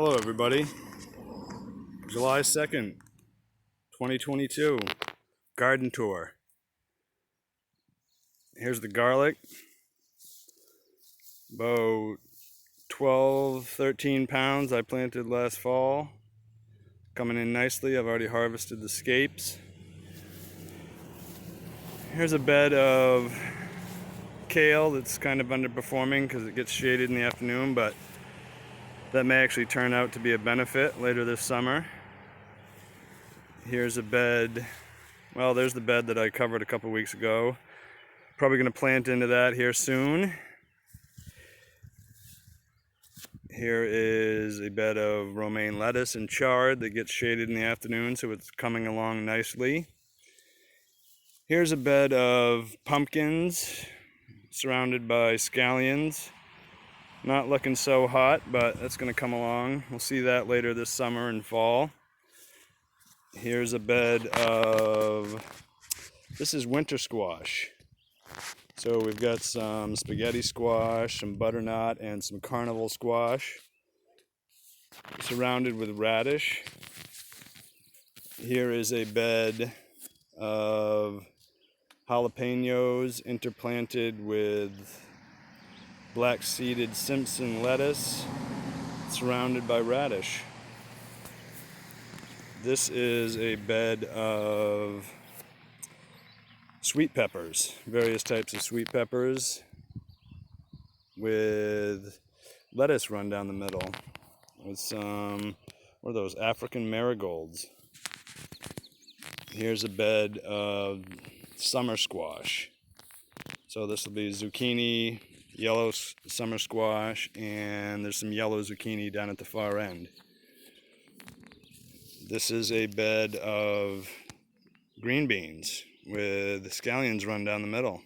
Hello everybody, July 2nd, 2022, garden tour. Here's the garlic, about 13 pounds I planted last fall, coming in nicely. I've already harvested the scapes. Here's a bed of kale that's kind of underperforming because it gets shaded in the afternoon, but that may actually turn out to be a benefit later this summer. Here's a bed, well, there's the bed that I covered a couple weeks ago. Probably going to plant into that here soon. Here is a bed of romaine lettuce and chard that gets shaded in the afternoon, so it's coming along nicely. Here's a bed of pumpkins surrounded by scallions. Not looking so hot, but that's going to come along. We'll see that later this summer and fall. Here's a bed of, this is winter squash. So we've got some spaghetti squash, some butternut, and some carnival squash, surrounded with radish. Here is a bed of jalapenos interplanted with black-seeded Simpson lettuce, surrounded by radish. This is a bed of sweet peppers, various types of sweet peppers with lettuce run down the middle with some, what are those, African marigolds. Here's a bed of summer squash. So this will be zucchini, yellow summer squash, and there's some yellow zucchini down at the far end. This is a bed of green beans with scallions run down the middle.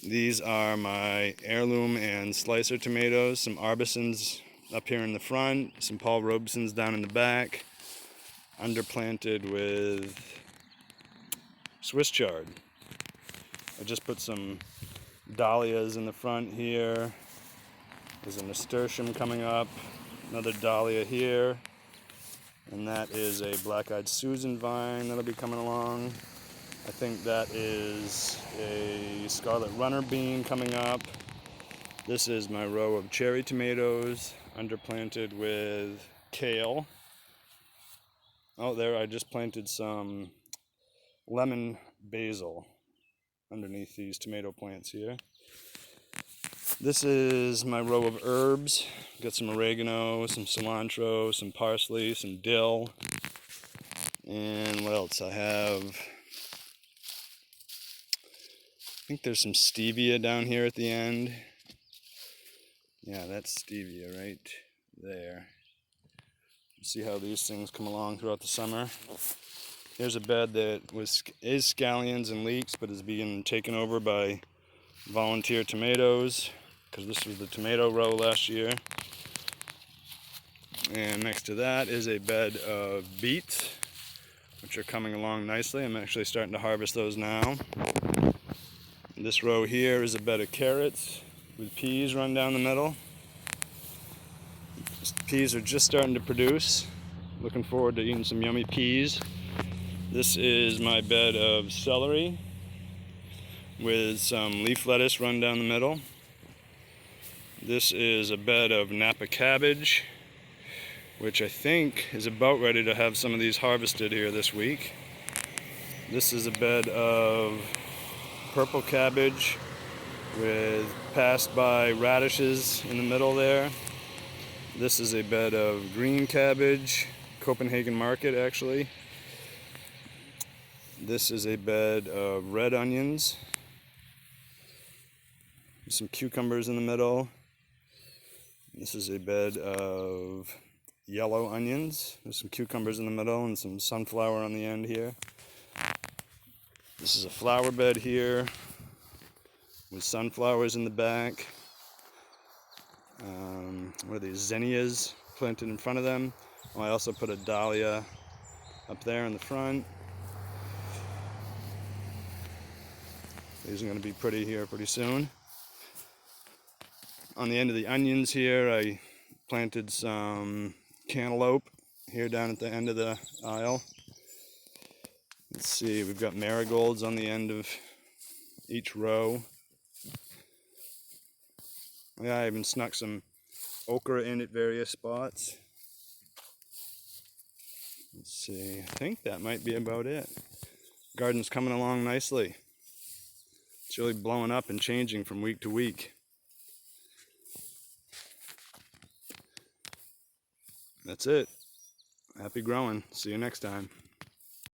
These are my heirloom and slicer tomatoes, some Arbisons up here in the front, some Paul Robesons down in the back, underplanted with Swiss chard. I just put some dahlias in the front here. There's a nasturtium coming up, another dahlia here, and that is a black-eyed Susan vine that'll be coming along. I think that is a scarlet runner bean coming up. This is my row of cherry tomatoes underplanted with kale. Oh, there, I just planted some lemon basil underneath these tomato plants here. This is my row of herbs. Got some oregano, some cilantro, some parsley, some dill. And what else? I have, I think there's some stevia down here at the end. Yeah, that's stevia right there. See how these things come along throughout the summer. Here's a bed that is scallions and leeks, but is being taken over by volunteer tomatoes, because this was the tomato row last year. And next to that is a bed of beets, which are coming along nicely. I'm actually starting to harvest those now. This row here is a bed of carrots with peas run down the middle. Peas are just starting to produce. Looking forward to eating some yummy peas. This is my bed of celery with some leaf lettuce run down the middle. This is a bed of Napa cabbage, which I think is about ready to have some of these harvested here this week. This is a bed of purple cabbage with passed by radishes in the middle there. This is a bed of green cabbage, Copenhagen Market actually. This is a bed of red onions, some cucumbers in the middle. This is a bed of yellow onions. There's some cucumbers in the middle and some sunflower on the end here. This is a flower bed here with sunflowers in the back. What are these, zinnias planted in front of them? Oh, I also put a dahlia up there in the front. These are going to be pretty here pretty soon. On the end of the onions here, I Planted some cantaloupe here down at the end of the aisle. Let's see, we've got marigolds on the end of each row. Yeah, I even snuck some okra in at various spots. Let's see, I think that might be about it. Garden's coming along nicely. It's really blowing up and changing from week to week. That's it. Happy growing. See you next time.